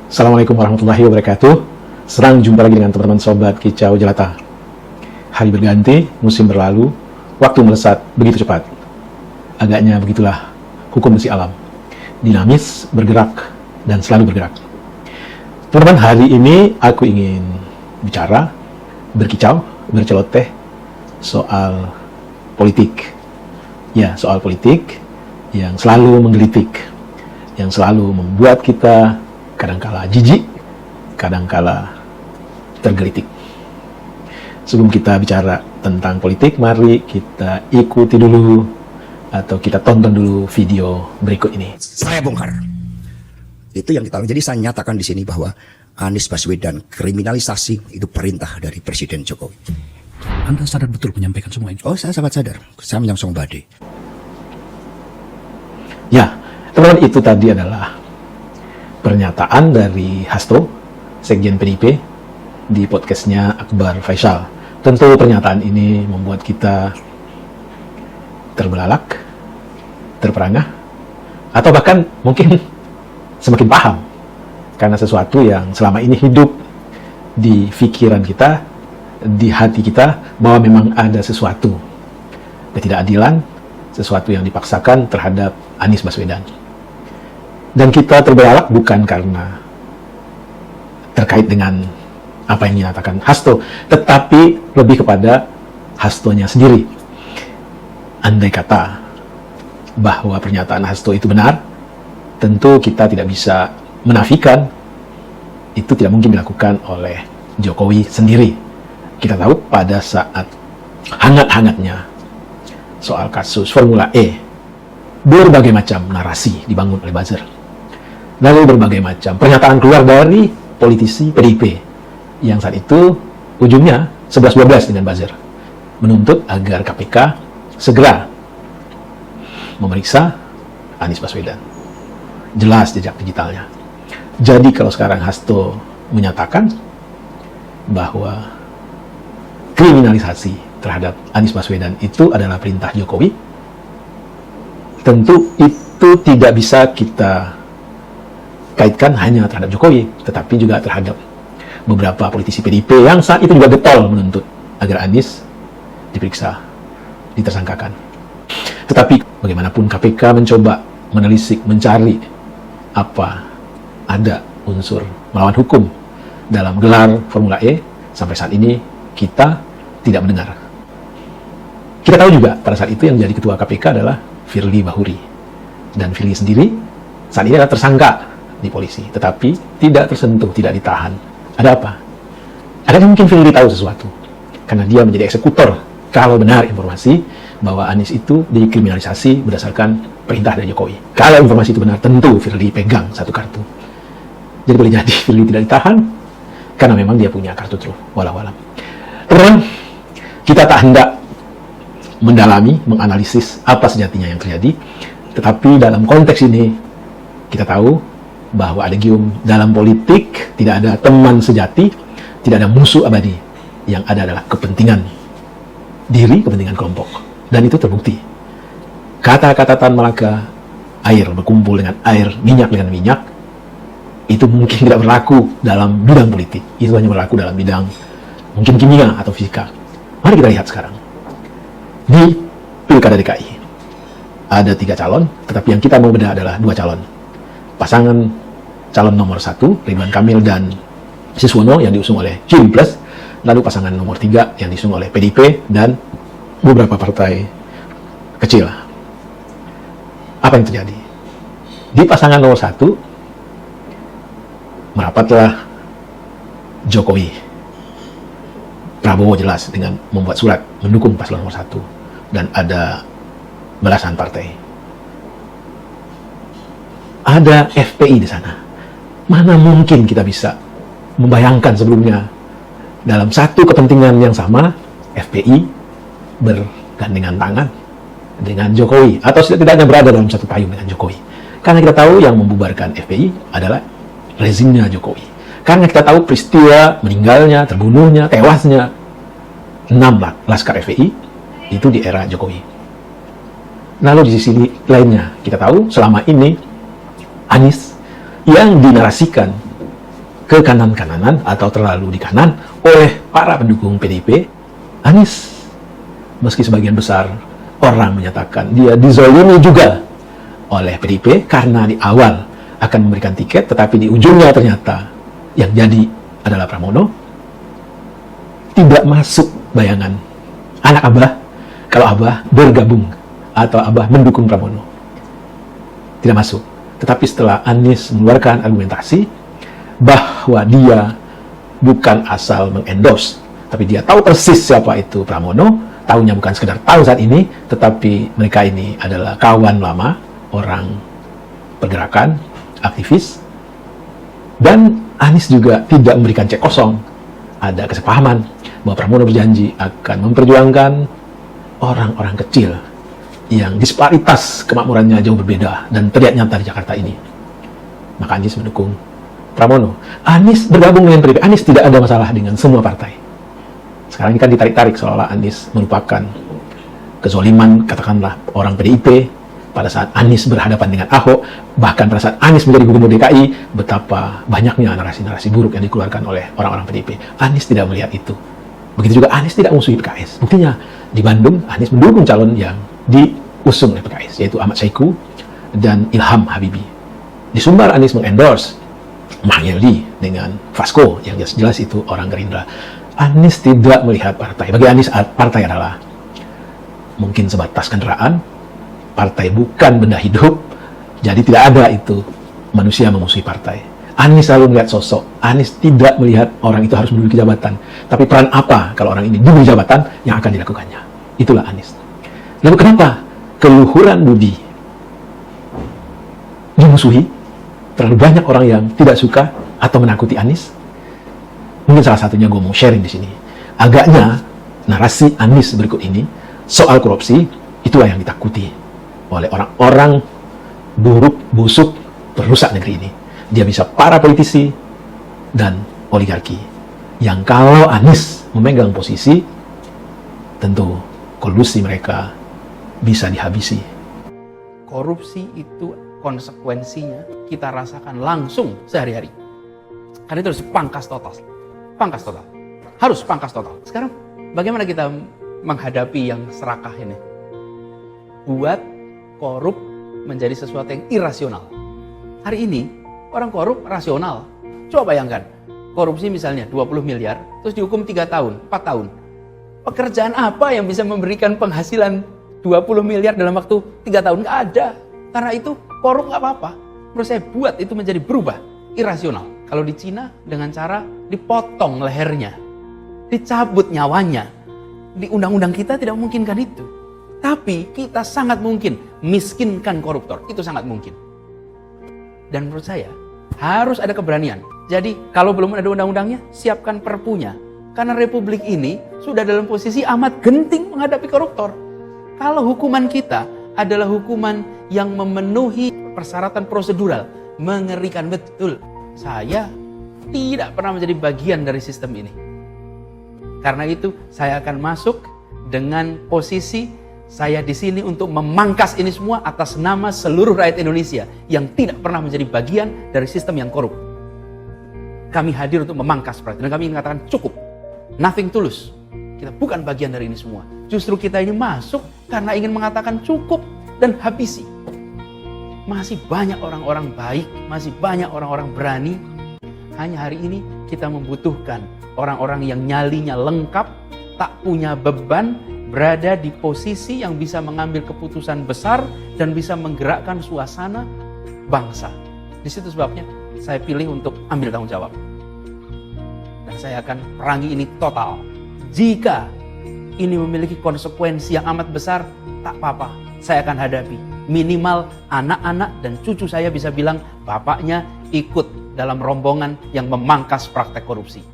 Assalamualaikum warahmatullahi wabarakatuh. Senang jumpa lagi dengan teman-teman sobat Kicau Jelata. Hari berganti, musim berlalu, waktu melesat begitu cepat. Agaknya begitulah hukum besi alam. Dinamis, bergerak, dan selalu bergerak. Teman-teman, hari ini aku ingin bicara, berkicau, berceloteh soal politik. Ya, soal politik yang selalu menggelitik, yang selalu membuat kita kadangkala jijik, kadangkala tergelitik. Sebelum kita bicara tentang politik, mari kita ikuti dulu atau kita tonton dulu video berikut ini. Saya bongkar. Itu yang kita. Jadi saya nyatakan di sini bahwa Anies Baswedan kriminalisasi itu perintah dari Presiden Jokowi. Anda sadar betul menyampaikan semua ini? Oh, saya sangat sadar. Saya menyongsong badai. Ya, teman-teman, itu tadi adalah pernyataan dari Hasto, Sekjen PDIP, di podcastnya Akbar Faisal. Tentu pernyataan ini membuat kita terbelalak, terperangah, atau bahkan mungkin semakin paham. Karena sesuatu yang selama ini hidup di pikiran kita, di hati kita, bahwa memang ada sesuatu ketidakadilan, sesuatu yang dipaksakan terhadap Anies Baswedan. Dan kita terbelalak bukan karena terkait dengan apa yang dinyatakan Hasto, tetapi lebih kepada Hastonya sendiri. Andai kata bahwa pernyataan Hasto itu benar, tentu kita tidak bisa menafikan itu tidak mungkin dilakukan oleh Jokowi sendiri. Kita tahu pada saat hangat-hangatnya soal kasus Formula E, berbagai macam narasi dibangun oleh buzzer. Lalu berbagai macam pernyataan keluar dari politisi PDIP yang saat itu ujungnya 11-12 dengan buzzer, menuntut agar KPK segera memeriksa Anies Baswedan. Jelas jejak digitalnya. Jadi kalau sekarang Hasto menyatakan bahwa kriminalisasi terhadap Anies Baswedan itu adalah perintah Jokowi, tentu itu tidak bisa kita kaitkan hanya terhadap Jokowi, tetapi juga terhadap beberapa politisi PDIP yang saat itu juga getol menuntut agar Anies diperiksa, ditersangkakan. Tetapi bagaimanapun KPK mencoba menelisik, mencari apa ada unsur melawan hukum dalam gelar Formula E, sampai saat ini kita tidak mendengar. Kita tahu juga pada saat itu yang jadi ketua KPK adalah Firly Bahuri. Dan Firly sendiri saat ini adalah tersangka di polisi, tetapi tidak tersentuh, tidak ditahan. Ada apa? Ada mungkin Firly tahu sesuatu, karena dia menjadi eksekutor kalau benar informasi bahwa Anies itu dikriminalisasi berdasarkan perintah dari Jokowi. Kalau informasi itu benar, tentu Firly pegang satu kartu. Jadi boleh jadi Firly tidak ditahan, karena memang dia punya kartu truf. Walau-walau. Teman-teman, kita tak hendak mendalami, menganalisis apa sejatinya yang terjadi, tetapi dalam konteks ini kita tahu bahwa ada gium dalam politik, tidak ada teman sejati, tidak ada musuh abadi. Yang ada adalah kepentingan diri, kepentingan kelompok. Dan itu terbukti. Kata-kata Tan Malaka, air berkumpul dengan air, minyak dengan minyak, itu mungkin tidak berlaku dalam bidang politik. Itu hanya berlaku dalam bidang mungkin kimia atau fisika. Mari kita lihat sekarang. Di Pilkada DKI, ada 3 calon, tetapi yang kita mau bedah adalah 2 calon. Pasangan calon nomor 1, Ridwan Kamil dan Siswono yang diusung oleh Jim Plus, lalu pasangan nomor 3 yang diusung oleh PDIP dan beberapa partai kecil. Apa yang terjadi? Di pasangan nomor 1, merapatlah Jokowi. Prabowo jelas dengan membuat surat mendukung paslon nomor 1, dan ada belasan partai. Ada FPI di sana. Mana mungkin kita bisa membayangkan sebelumnya dalam satu kepentingan yang sama, FPI bergandengan tangan dengan Jokowi, atau setidaknya berada dalam satu payung dengan Jokowi. Karena kita tahu yang membubarkan FPI adalah rezimnya Jokowi. Karena kita tahu peristiwa meninggalnya, terbunuhnya, tewasnya 6 laskar FPI itu di era Jokowi. Lalu di sisi lainnya, kita tahu selama ini Anies yang dinarasikan ke kanan-kananan atau terlalu di kanan oleh para pendukung PDIP, Anies. Meski sebagian besar orang menyatakan dia dizolimi juga oleh PDIP karena di awal akan memberikan tiket, tetapi di ujungnya ternyata yang jadi adalah Pramono. Tidak masuk bayangan anak Abah kalau Abah bergabung atau Abah mendukung Pramono. Tidak masuk. Tetapi setelah Anies mengeluarkan argumentasi bahwa dia bukan asal mengendorse, tapi dia tahu persis siapa itu Pramono, tahunya bukan sekedar tahu saat ini, tetapi mereka ini adalah kawan lama, orang pergerakan, aktivis. Dan Anies juga tidak memberikan cek kosong. Ada kesepahaman bahwa Pramono berjanji akan memperjuangkan orang-orang kecil yang disparitas kemakmurannya jauh berbeda dan terlihat nyata di Jakarta ini. Maka Anies mendukung Pramono. Anies bergabung dengan PDIP. Anies tidak ada masalah dengan semua partai. Sekarang ini kan ditarik-tarik seolah-olah Anies merupakan kezoliman, katakanlah, orang PDIP pada saat Anies berhadapan dengan Ahok, bahkan pada saat Anies menjadi gubernur DKI, betapa banyaknya narasi-narasi buruk yang dikeluarkan oleh orang-orang PDIP. Anies tidak melihat itu. Begitu juga Anies tidak musuhi PKS. Buktinya, di Bandung, Anies mendukung calon yang diusung oleh PKS, yaitu Ahmad Saiku dan Ilham Habibie. Di Sumbar, Anies mengendorse Mahyeldi dengan Vasco, yang jelas-jelas itu orang Gerindra. Anies tidak melihat partai. Bagi Anies, partai adalah mungkin sebatas kendaraan. Partai bukan benda hidup, jadi tidak ada itu manusia memusuhi partai. Anies selalu melihat sosok. Anies tidak melihat orang itu harus menduduki jabatan, tapi peran apa kalau orang ini diberi jabatan yang akan dilakukannya. Itulah Anies. Lalu kenapa keluhuran budi dimusuhi? Terlalu banyak orang yang tidak suka atau menakuti Anies. Mungkin salah satunya gue mau sharing di sini. Agaknya narasi Anies berikut ini soal korupsi, itulah yang ditakuti oleh orang-orang buruk, busuk, perusak negeri ini. Dia bisa para politisi dan oligarki yang kalau Anies memegang posisi, tentu kolusi mereka bisa dihabisi. Korupsi itu konsekuensinya kita rasakan langsung sehari-hari. Karena itu harus pangkas total. Pangkas total. Harus pangkas total. Sekarang bagaimana kita menghadapi yang serakah ini? Buat korup menjadi sesuatu yang irasional. Hari ini orang korup rasional. Coba bayangkan, korupsi misalnya 20 miliar, terus dihukum 3 tahun, 4 tahun. Pekerjaan apa yang bisa memberikan penghasilan 20 miliar dalam waktu 3 tahun? Nggak ada. Karena itu korup nggak apa-apa. Menurut saya buat itu menjadi berubah, irasional. Kalau di Cina dengan cara dipotong lehernya, dicabut nyawanya. Di undang-undang kita tidak memungkinkan itu. Tapi kita sangat mungkin miskinkan koruptor. Itu sangat mungkin. Dan menurut saya harus ada keberanian. Jadi kalau belum ada undang-undangnya, siapkan perpunya. Karena republik ini sudah dalam posisi amat genting menghadapi koruptor. Kalau hukuman kita adalah hukuman yang memenuhi persyaratan prosedural, mengerikan betul. Saya tidak pernah menjadi bagian dari sistem ini. Karena itu saya akan masuk dengan posisi saya di sini untuk memangkas ini semua atas nama seluruh rakyat Indonesia yang tidak pernah menjadi bagian dari sistem yang korup. Kami hadir untuk memangkas dan kami mengatakan cukup. Nothing to lose. Kita bukan bagian dari ini semua. Justru kita ini masuk karena ingin mengatakan cukup dan habisi. Masih banyak orang-orang baik, masih banyak orang-orang berani. Hanya hari ini kita membutuhkan orang-orang yang nyalinya lengkap, tak punya beban, berada di posisi yang bisa mengambil keputusan besar dan bisa menggerakkan suasana bangsa. Di situ sebabnya saya pilih untuk ambil tanggung jawab. Dan saya akan perangi ini total. Jika ini memiliki konsekuensi yang amat besar, tak apa-apa, saya akan hadapi. Minimal anak-anak dan cucu saya bisa bilang bapaknya ikut dalam rombongan yang memangkas praktek korupsi.